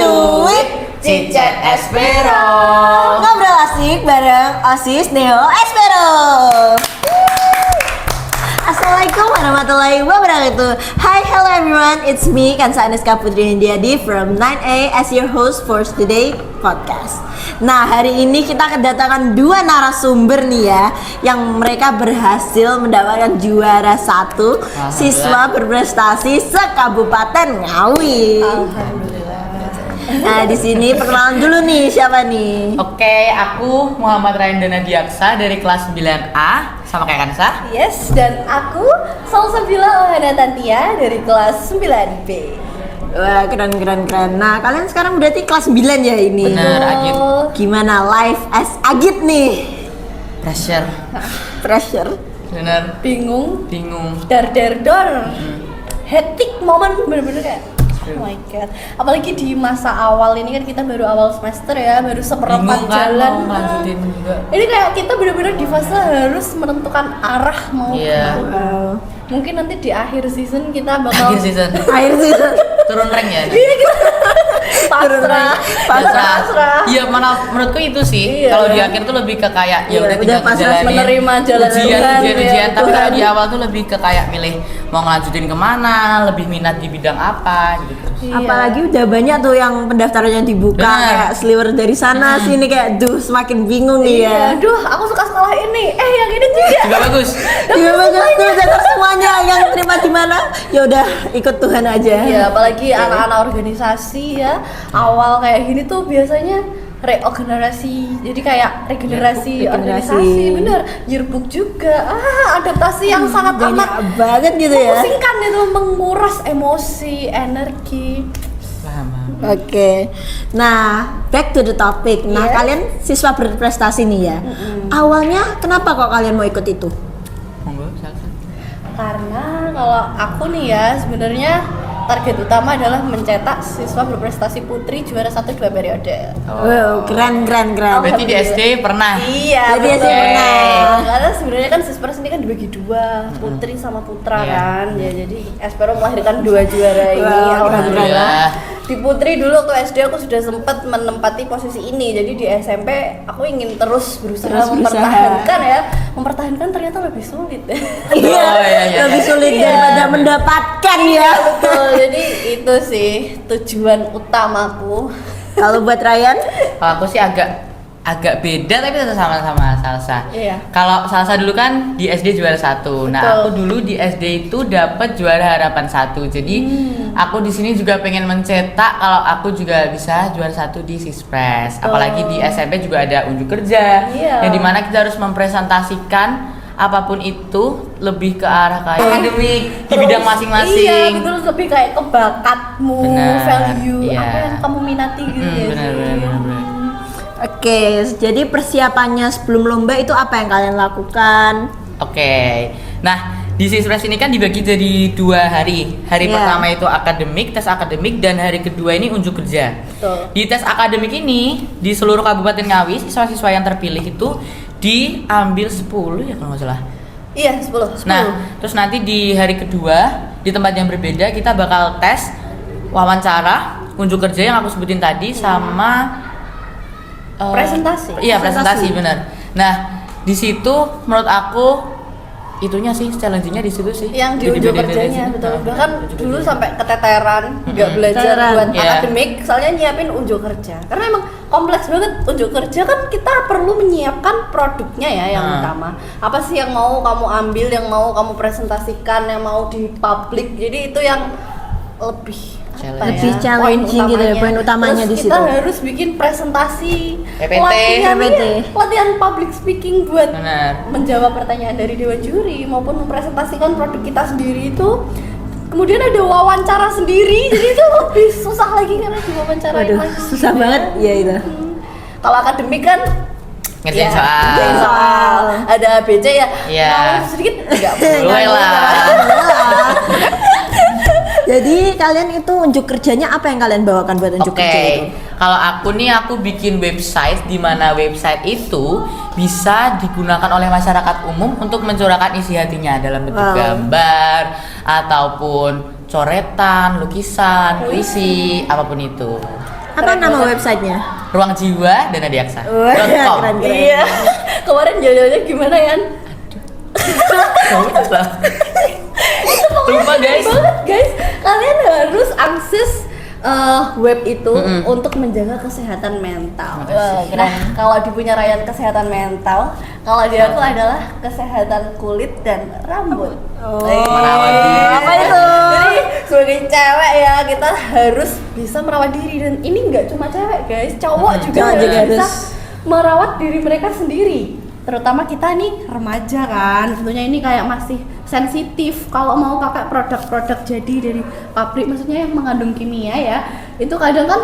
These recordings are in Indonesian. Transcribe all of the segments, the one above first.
with Cicet Espero. Ngobrol asik bareng OSIS Neo Espero. Assalamualaikum warahmatullahi wabarakatuh. Hi, hello everyone. It's me Kansa Aniska Putri Hindiadi from 9A as your host for today podcast. Nah, hari ini kita kedatangan dua narasumber nih ya, yang mereka berhasil mendapatkan juara 1 siswa berprestasi se-Kabupaten Ngawi. Alhamdulillah. Nah, di sini perkenalan dulu nih, siapa nih? Oke, aku Muhammad Rayandana Diaksa dari kelas 9A sama kayak Kansa. Yes, dan aku Salsabila Ohana Tantia dari kelas 9B. Wah, keren. Nah, kalian sekarang berarti kelas 9 ya ini? Bener, Agit. Gimana life as Agit nih? Pressure. Pressure. Bener. Bingung, Bingung. dar. Hectic momen bener-bener kayak oh my god. Apalagi di masa awal ini kan kita baru awal semester ya, baru seperempat Bingung kan jalan. mau lanjutin juga. Ini kayak kita bener-bener di fase harus menentukan arah mau Iya. kemana. Mungkin nanti di akhir season kita bakal Akhir season. Akhir season. Turun rank ya. pasrah. Iya, mana menurutku itu sih. Iya. Kalau di akhir tuh lebih ke kayak ya Iya, udah udah tinggal pasrah ngejalanin menerima jalan Tuhan, ujian. ya, Tapi Tuhan. kalau di awal tuh lebih ke kayak milih mau ngelanjutin kemana, lebih minat di bidang apa gitu terus. Iya. Apalagi udah banyak tuh yang pendaftarannya dibuka, Benar. kayak sliver dari sana sini, kayak semakin bingung nih ya. Iya, aduh, aku suka sekolah ini. Yang ini juga. Juga bagus. Iya, bagus tuh, jangan semuanya yang terima di mana. Ya udah, ikut Tuhan aja. Iya, apalagi anak-anak organisasi ya. Awal kayak gini tuh biasanya regenerasi. Jadi kayak regenerasi Regenerasi. organisasi, bener. Yearbook juga. Adaptasi yang sangat Banyak amat banget gitu ya. memusingkan itu, menguras emosi, energi. Paham. Oke, nah back to the topic. Nah, Yes. kalian siswa berprestasi nih ya. Awalnya kenapa kok kalian mau ikut itu? Monggo, silakan. Karena kalau aku nih ya, sebenarnya target utama adalah mencetak siswa berprestasi putri juara 1-2 periode. Wow, keren. Berarti di SD pernah. Iya, Jadi betul. SD pernah. Karena sebenarnya kan Sispers ini kan dibagi dua, putri sama putra Iya. kan. Ya jadi Espero melahirkan dua juara ini. Wow, Alhamdulillah. Di putri dulu waktu SD aku sudah sempat menempati posisi ini. Jadi di SMP aku ingin terus berusaha mempertahankan ternyata lebih sulit. Iya, iya. lebih sulit Iya. daripada mendapatkan ya. Betul. Jadi itu sih tujuan utamaku. Kalau buat Ryan, Kalau aku sih agak beda tapi tetap sama-sama Salsa. Iya. Kalau Salsa dulu kan di SD juara 1. Nah, Betul. aku dulu di SD itu dapat juara harapan 1. Jadi aku di sini juga pengen mencetak kalau aku juga bisa juara 1 di Sispres. Apalagi di SMP juga ada unjuk kerja. Iya. Yang dimana kita harus mempresentasikan apapun itu lebih ke arah kayak akademik di bidang Iya, masing-masing. betul, lebih kayak ke bakatmu, Benar, value, iya. apa yang kamu minati gitu ya. Benar. oke, jadi persiapannya sebelum lomba itu apa yang kalian lakukan? Oke. Nah, di Sispres ini kan dibagi jadi 2 hari. Hari Iya. pertama itu akademik, tes akademik, dan hari kedua ini unjuk kerja. Betul. Di tes akademik ini di seluruh Kabupaten Ngawi, siswa-siswa yang terpilih itu diambil 10 ya kalau nggak salah. Iya, 10. Nah, terus nanti di hari kedua di tempat yang berbeda kita bakal tes wawancara, unjuk kerja yang aku sebutin tadi sama Presentasi. Iya, presentasi benar. Nah, di situ menurut aku itunya sih challenge-nya di situ sih. Yang di Jadi unjuk beda-beda kerjanya, sih. betul. Nah, Bahkan unjuk dulu kerja. sampai keteteran, nggak belajar Keteteran. buat Iya. akademik, soalnya nyiapin unjuk kerja. Karena emang kompleks banget unjuk kerja kan, kita perlu menyiapkan produknya ya yang utama. Apa sih yang mau kamu ambil, yang mau kamu presentasikan, yang mau di publik. Jadi itu yang lebih apa Lebih ya, challenging gitu ya, poin utamanya Terus di kita situ. harus bikin presentasi, PPT. latihan public speaking buat Benar. menjawab pertanyaan dari dewan juri maupun mempresentasikan produk kita sendiri itu. Kemudian ada wawancara sendiri, jadi itu lebih susah lagi karena diwawancara Waduh, susah banget ya itu. Kalau akademik kan Ngerjain ya, soal. ngerjain soal. Ada ABC ya. Iya. Mau sedikit enggak Boleh lah. Jadi kalian itu unjuk kerjanya apa yang kalian bawakan buat unjuk Oke, kerja itu? kalau aku nih aku bikin website di mana website itu bisa digunakan oleh masyarakat umum untuk mencurahkan isi hatinya dalam bentuk Wow. gambar ataupun coretan, lukisan, puisi, apapun itu. Apa nama websitenya? Ruang Jiwa dan Adiaksa. Wah, .com. keren. Iya. Kemarin jalan-jalannya gimana ya? Lupa guys. Banget guys, kalian harus akses web itu untuk menjaga kesehatan mental. Nah, kalau di punya Ryan kesehatan mental, kalau dia aku adalah kesehatan kulit dan rambut. Merawat diri. Apa itu? Jadi sebagai cewek ya kita harus bisa merawat diri, dan ini nggak cuma cewek guys, cowok juga harus bisa merawat diri mereka sendiri. Terutama kita nih remaja kan, tentunya ini kayak masih sensitif kalau mau pakai produk-produk jadi dari pabrik, maksudnya yang mengandung kimia ya, itu kadang kan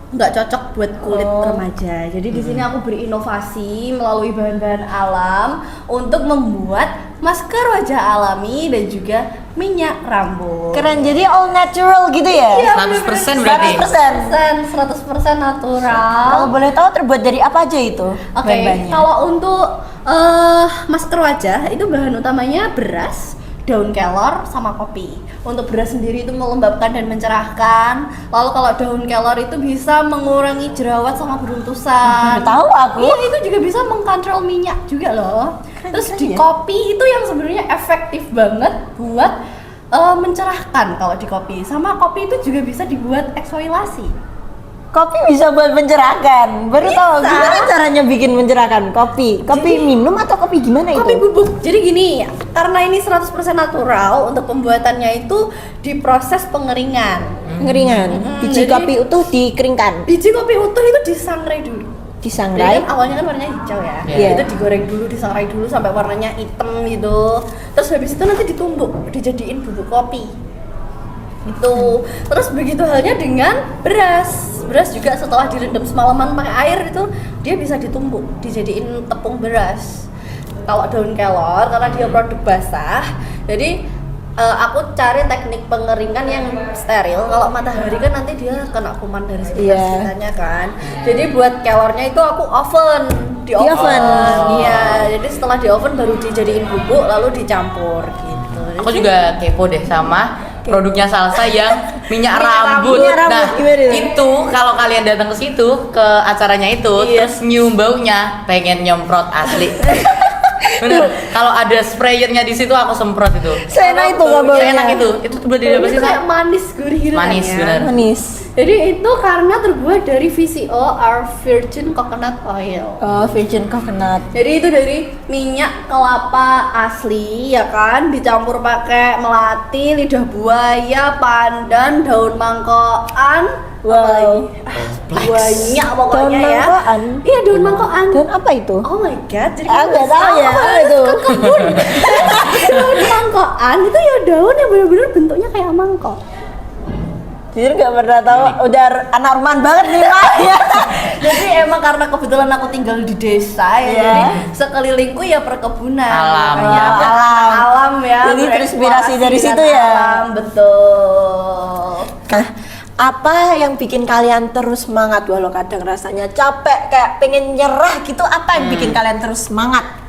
nggak cocok buat kulit remaja. Jadi di sini aku berinovasi melalui bahan-bahan alam untuk membuat masker wajah alami dan juga minyak rambut. Keren, jadi all natural gitu ya? Iya, 100% berarti. 100% natural. Kalau boleh tahu terbuat dari apa aja itu? Oke, bahan-bahannya? kalau untuk masker wajah itu bahan utamanya beras, daun kelor, sama kopi. Untuk beras sendiri itu melembabkan dan mencerahkan. Lalu kalau daun kelor itu bisa mengurangi jerawat sama beruntusan. Baru tahu aku. Iya, itu juga bisa mengkontrol minyak juga loh. Terus di ya. kopi itu yang sebenarnya efektif banget buat mencerahkan kalau di kopi. Sama kopi itu juga bisa dibuat eksfoliasi. Kopi bisa buat mencerahkan. Baru tahu gimana caranya bikin mencerahkan kopi. Kopi minum atau kopi gimana Kopi itu? bubuk. Jadi gini, karena ini 100% natural, untuk pembuatannya itu diproses pengeringan. Pengeringan. Biji Jadi- kopi utuh dikeringkan, Biji kopi utuh itu disangrai dulu. Jadi disangrai. kan awalnya kan warnanya hijau ya. Iya. Itu digoreng dulu, disangrai dulu sampai warnanya hitam gitu. Terus habis itu nanti ditumbuk, dijadiin bubuk kopi. Itu. Terus begitu halnya dengan beras. Beras juga setelah direndam semalaman pakai air itu dia bisa ditumbuk, dijadiin tepung beras. Kalau daun kelor karena dia produk basah, jadi aku cari teknik pengeringan yang steril. Kalau matahari kan nanti dia kena kuman dari sekitar-sekitarnya kan. Jadi buat kelornya itu aku oven, di oven. Iya, jadi setelah di oven baru dijadiin bubuk lalu dicampur gitu. Aku juga kepo deh sama produknya Salsa yang minyak Minyak rambut. rambut. Minyak Nah, rambut, gimana itu? itu kalau kalian datang ke situ ke acaranya itu, Iya. terus nyium baunya, pengen nyemprot asli. Bener. Kalau ada sprayernya di situ aku semprot itu. Seenak itu nggak baunya? Enak itu. Itu terbuat dari apa Itu sih? kayak Sa? manis gurih gitu Manis, kan ya. bener. Manis. Jadi itu karena terbuat dari VCO or virgin coconut oil. Oh, virgin coconut. Jadi itu dari minyak kelapa asli ya kan, dicampur pakai melati, lidah buaya, pandan, daun mangkokan. Wow. Banyak Daun pokoknya ya. mangkokan. Iya, daun mangkokan. Dan apa itu? Oh my god, jadi Nggak tahu ya, apa itu? daun mangkokan itu ya daun yang benar-benar bentuknya kayak mangkok. Jujur nggak pernah tahu. Udah anak rumahan banget nih, Mak. Jadi emang karena kebetulan aku tinggal di desa ya, Iya. jadi sekelilingku ya perkebunan. Alam. Makanya Oh, aku alam. alam ya. Jadi terinspirasi bereksplorasi dari dengan situ ya? Alam, betul. Nah, apa yang bikin kalian terus semangat walau kadang rasanya capek kayak pengen nyerah gitu? Apa yang bikin kalian terus semangat?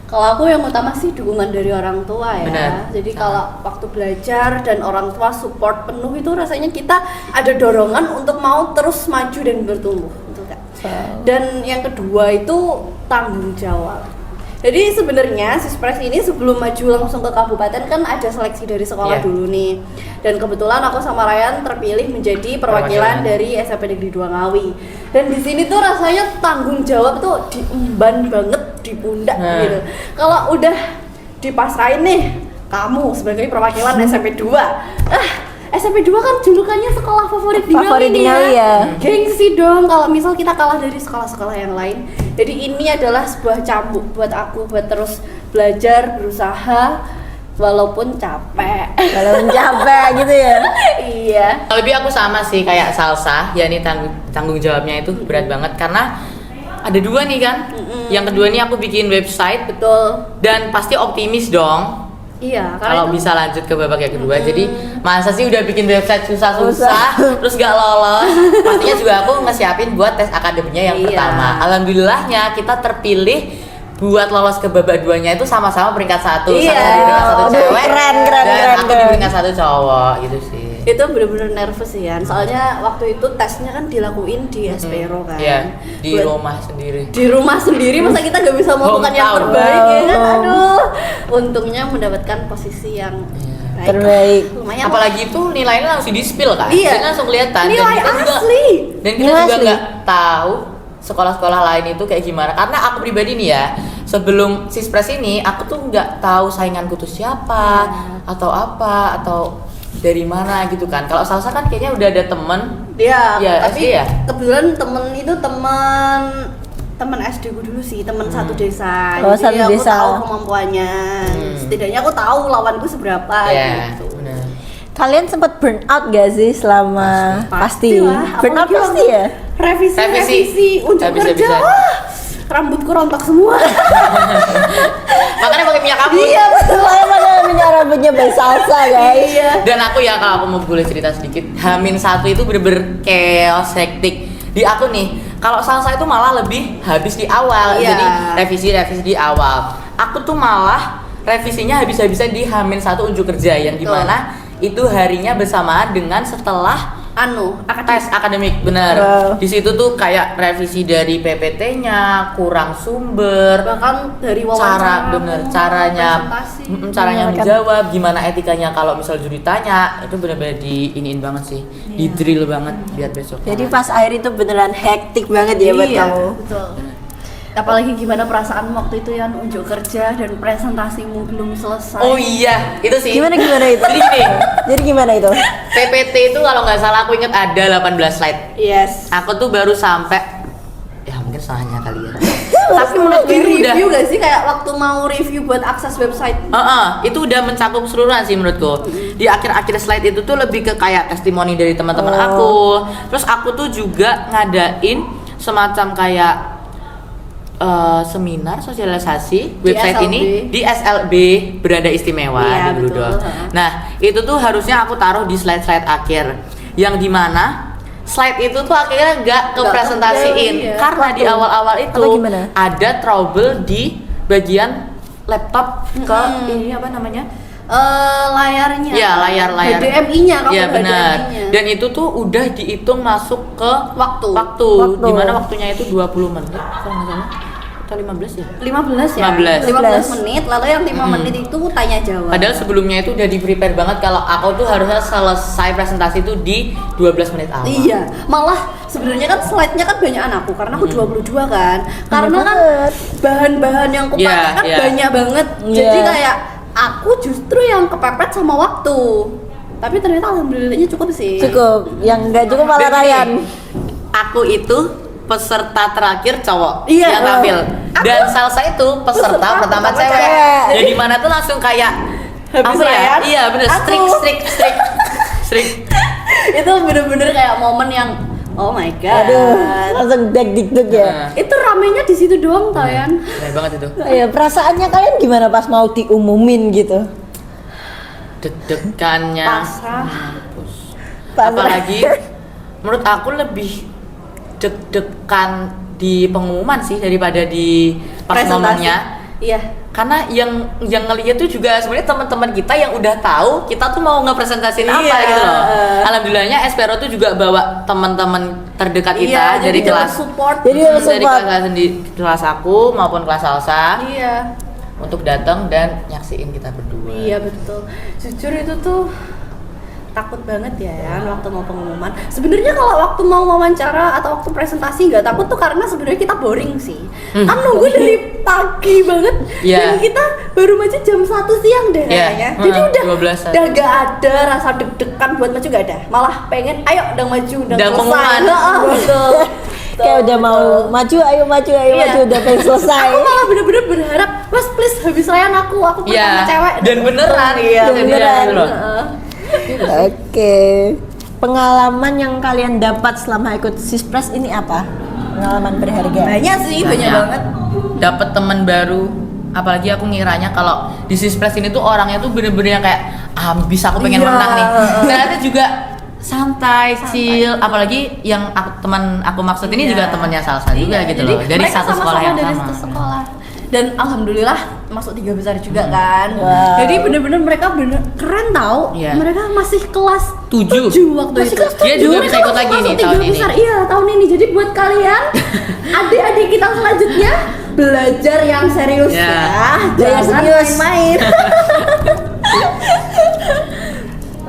Kalau aku yang utama sih dukungan dari orang tua ya. Benar. Jadi kalau waktu belajar dan orang tua support penuh itu rasanya kita ada dorongan untuk mau terus maju dan bertumbuh, betul Kak? Dan yang kedua itu tanggung jawab. Jadi sebenarnya Sispres ini sebelum maju langsung ke kabupaten kan ada seleksi dari sekolah Iya. dulu nih. Dan kebetulan aku sama Ryan terpilih menjadi perwakilan dari SMP Negeri 2 Ngawi. Dan di sini tuh rasanya tanggung jawab tuh diemban banget di pundak Nah. gitu. Kalau udah dipasrahin nih kamu sebagai perwakilan SMP 2. SMP 2 kan julukannya sekolah favorit di Favorit di Ngawi ya. Gengsi dong kalau misal kita kalah dari sekolah-sekolah yang lain. Jadi ini adalah sebuah cambuk buat aku buat terus belajar, berusaha walaupun capek. Kalau capek gitu ya. Iya. Lebih aku sama sih kayak Salsa, yakni tanggung jawabnya itu berat banget karena ada dua nih kan. Yang kedua nih aku bikin website Betul. dan pasti optimis dong. Iya, Kalau itu- bisa lanjut ke babak yang kedua. Jadi masa sih udah bikin website susah-susah terus gak lolos. Pastinya juga aku ngesiapin buat tes akademinya yang Iya. pertama. Alhamdulillahnya kita terpilih buat lolos ke babak 2-nya itu sama-sama peringkat 1. Iya. Satu di peringkat 1 Aduh, cewek keren, dan aku di keren. peringkat 1 cowok gitu sih. Itu bener-bener nervous sih kan. Soalnya waktu itu tesnya kan dilakuin di Espero kan. Iya, di rumah sendiri. Di rumah sendiri masa kita gak bisa melakukan yang Hometown. terbaik ya kan. Aduh. Untungnya mendapatkan posisi yang baik. Terbaik. Lumayan. Apalagi itu nilainya langsung di-spill kan? Iya. Jadi langsung kelihatan. Nilai kita juga, asli. dan kita Nilai juga asli. nggak tahu sekolah-sekolah lain itu kayak gimana. Karena aku pribadi nih ya, sebelum Sispres ini aku tuh nggak tahu sainganku tuh siapa atau apa atau dari mana gitu kan. Kalau Salsa kan kayaknya udah ada temen. Iya, Ya, tapi SD ya? kebetulan teman SD ku dulu sih, teman satu desa. Oh, Jadi satu aku desa. tahu kemampuannya. Setidaknya aku tahu lawanku seberapa Ya, gitu. benar. Kalian sempat burn out gak sih selama pasti? lah, Burn out apalagi pasti waktu ya? Revisi unjuk Nggak bisa. kerja. Wah, rambutku rontok semua. Makanya pakai minyak kabut. Iya betul, mana minyak rambutnya by Salsa guys. Iya. Dan aku ya, kalau aku mau boleh cerita sedikit, H-1 itu bener-bener chaos, hektik. Di aku nih, kalau Salsa itu malah lebih habis di awal. Iya. Jadi revisi di awal. Aku tuh malah revisinya habis-habisan di H-1 unjuk kerja, yang dimana itu harinya bersamaan dengan setelah tes akademik, bener. Wow. Di situ tuh kayak revisi dari PPT-nya, kurang sumber, Bahkan dari cara wawancara, bener caranya presentasi. caranya Menyampaikan. menjawab, gimana etikanya kalau misal juri tanya, itu bener-bener diiniin banget sih, di drill banget biar besok. Jadi pas akhir itu beneran hektik banget ya buat Iya, kamu. betul. Apalagi gimana perasaanmu waktu itu yang unjuk kerja dan presentasimu belum selesai. Oh iya, itu sih. Gimana itu? Jadi gini, Jadi gimana itu? PPT itu kalau nggak salah aku inget ada 18 slide. Yes. Aku tuh baru sampai, ya mungkin salahnya kali ya. Tapi menurut Itu udah- review gak sih kayak waktu mau review buat akses website? Itu udah mencakup keseluruhan sih menurutku. Di akhir-akhir slide itu tuh lebih ke kayak testimoni dari teman-teman aku. Terus aku tuh juga ngadain semacam kayak seminar sosialisasi website SLB. ini di SLB Beranda Istimewa Iya, di Bludol. betul. Nah, itu tuh harusnya aku taruh di slide-slide akhir, yang dimana slide itu tuh akhirnya nggak kepresentasiin iya. karena di awal-awal itu Atau gimana? ada trouble di bagian laptop ke ini apa namanya? Layarnya. Ya, layar. HDMI-nya kamu Ya benar. HDMI-nya. Dan itu tuh udah dihitung masuk ke Waktu. Waktu. Dimana waktunya itu 20 menit kalau nggak salah. Atau 15 ya? 15 ya? 15. menit, lalu yang 5 menit itu tanya jawab. Padahal sebelumnya itu udah di-prepare banget kalau aku tuh harusnya selesai presentasi itu di 12 menit awal. Iya, malah sebenarnya kan slide-nya kan banyak anakku karena aku 22 kan. Karena kan banget. bahan-bahan yang kupakai Iya, kan iya. banyak banget. Iya. Jadi kayak aku justru yang kepepet sama waktu. Tapi ternyata alhamdulillahnya cukup sih. Cukup, yang enggak cukup malah Dan Ryan. gini, aku itu peserta terakhir cowok Iya. yang tampil, dan Salsa itu peserta Peserta pertama pertama cewek. cewek. Jadi mana tuh langsung kayak Habis apa ya? Ryan, Iya bener, aku. strict. Itu bener-bener kayak momen yang oh my god. Aduh, langsung deg-deg ya. Nah, Itu ramenya di situ doang tau ya. keren banget itu. Ya, perasaannya kalian gimana pas mau diumumin gitu? Deg-degannya. Pasrah. Mampus. Pasrah. Apalagi menurut aku lebih deg-degan di pengumuman sih daripada di pas Presentasi. ngomongnya. Iya. Karena yang ngeliat tuh juga sebenarnya teman-teman kita yang udah tahu kita tuh mau ngepresentasiin apa Iya. gitu loh. Alhamdulillahnya Espero tuh juga bawa teman-teman terdekat kita Iya, dari jadi kelas support. Jadi dari support. kelas aku maupun kelas Salsa Iya. untuk datang dan nyaksiin kita berdua. Iya betul. Jujur itu tuh takut banget ya waktu mau pengumuman. Sebenarnya kalau waktu mau wawancara atau waktu presentasi nggak takut tuh karena sebenarnya kita boring sih. Kan nunggu dari pagi banget. Iya. Dan kita baru maju jam 1 siang deh Iya. kayaknya. Jadi udah 12-an. udah gak ada rasa deg-degan buat maju, gak ada. Malah pengen ayo udah maju udah Udah selesai. pengumuman. Heeh, betul. Kayak udah mau maju, ayo maju, Iya. maju, udah pengen selesai. Aku malah bener-bener berharap, Mas please habis Ryan aku pertama Iya. cewek. Dan beneran. Iya, Dan beneran. gitu loh. Heeh. Oke. Pengalaman yang kalian dapat selama ikut Sispres ini apa? Pengalaman berharga. Banyak sih, banyak banget. Dapat teman baru, apalagi aku ngiranya kalau di Sispres ini tuh orangnya tuh bener-bener yang kayak bisa aku pengen Iya. menang nih. Ternyata juga santai, chill, apalagi yang teman aku maksud ini Iya. juga temannya Salsa juga Iya, gitu jadi loh, dari mereka satu sekolah sama-sama yang dari sama. satu sekolah. dan alhamdulillah masuk 3 besar juga kan. Wow. Jadi bener-bener mereka bener keren tau. Iya. Mereka masih kelas 7 waktu Masih itu. kelas Dia juga Mereka bisa ikut lagi masuk nih 3 tahun ini. besar. Iya, tahun ini. Jadi buat kalian adik-adik kita selanjutnya belajar yang serius Ya. Jangan serius. main-main.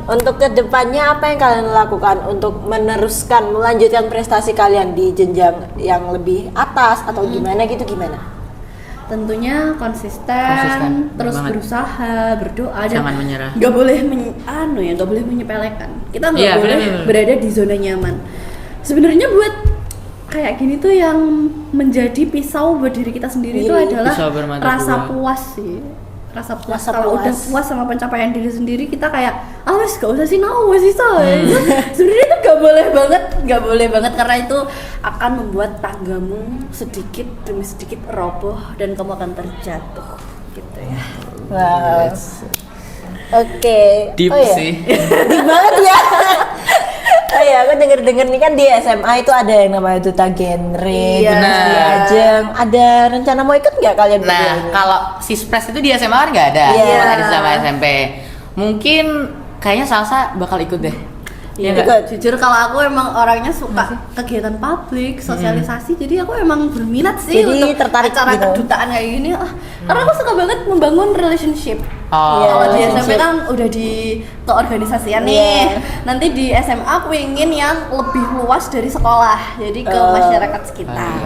Untuk kedepannya apa yang kalian lakukan untuk melanjutkan prestasi kalian di jenjang yang lebih atas atau gimana gitu gimana? Tentunya konsisten, terus banget. berusaha, berdoa, Jangan menyerah. Nggak boleh nggak boleh menyepelekan. Kita nggak Iya, boleh bener-bener. berada di zona nyaman. Sebenarnya buat kayak gini tuh yang menjadi pisau buat diri kita sendiri itu adalah Pisau bermata rasa dua. puas sih. Rasa puas. Rasa Kalau puas. udah puas sama pencapaian diri sendiri, kita kayak wes gak usah sih wes bisa. Sebenarnya itu nggak boleh banget karena itu akan membuat tanggamu sedikit demi sedikit roboh dan kamu akan terjatuh gitu ya. Wow. Oke. Deep Oh iya. sih. Deep banget ya. Oh iya, aku denger nih kan di SMA itu ada yang namanya duta genre, Iya. Gunung Sri Benar. Ajeng. Ada rencana mau ikut nggak kalian berdua Nah, ini? kalau Sispres itu di SMA kan nggak ada, Iya. cuma ada sama SMP. Mungkin kayaknya Salsa bakal ikut deh. Iya nggak? Ikut. Jujur kalau aku emang orangnya suka kegiatan publik, sosialisasi, jadi aku emang berminat sih Jadi untuk tertarik acara gitu. kedutaan kayak gini. Karena aku suka banget membangun relationship. Oh, Iya. Kalau di Relationship. SMP kan udah di keorganisasian nih. Iya. Nanti di SMA aku ingin yang lebih luas dari sekolah, jadi ke Oh. masyarakat sekitar.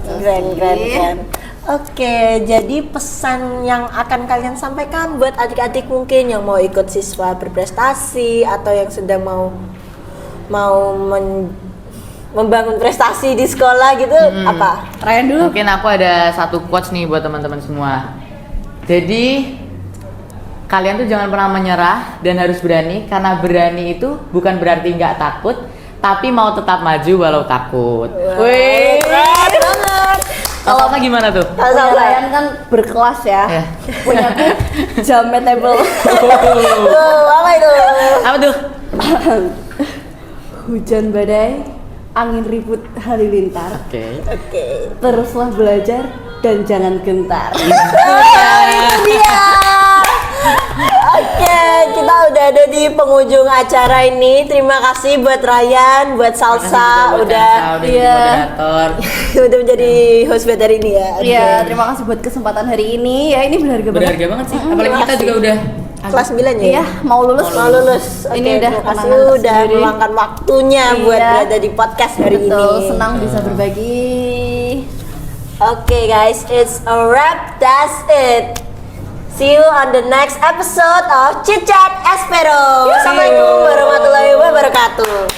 Keren. Oke, jadi pesan yang akan kalian sampaikan buat adik-adik mungkin yang mau ikut siswa berprestasi atau yang sedang membangun prestasi di sekolah gitu apa? Ryan dulu. Mungkin aku ada satu quotes nih buat teman-teman semua. Jadi kalian tuh jangan pernah menyerah dan harus berani, karena berani itu bukan berarti nggak takut, tapi mau tetap maju walau takut. Wih, Keren banget. kalau apa gimana tuh? Punya Ryan kan berkelas ya. Ya. Punya aku jametable. Apa itu? Apa tuh? Hujan badai, angin ribut halilintar. Oke. Oke. Teruslah belajar dan jangan gentar. Dia. Oke, kita udah ada di penghujung acara ini. Terima kasih buat Ryan, buat Salsa udah Iya. moderator. udah menjadi host buat hari ini ya. Iya, terima kasih buat kesempatan hari ini. Ya ini berharga banget. Berharga banget sih. Apalagi kita juga udah Kelas 9 ya? Iya, mau lulus. Mau lulus. Oke, Ini udah terima kasih kenangan udah tersendiri. meluangkan waktunya buat Iya. berada di podcast hari Betul, ini. senang bisa berbagi. Oke guys, it's a wrap. That's it. See you on the next episode of Chit Chat Espero. Assalamualaikum warahmatullahi wabarakatuh.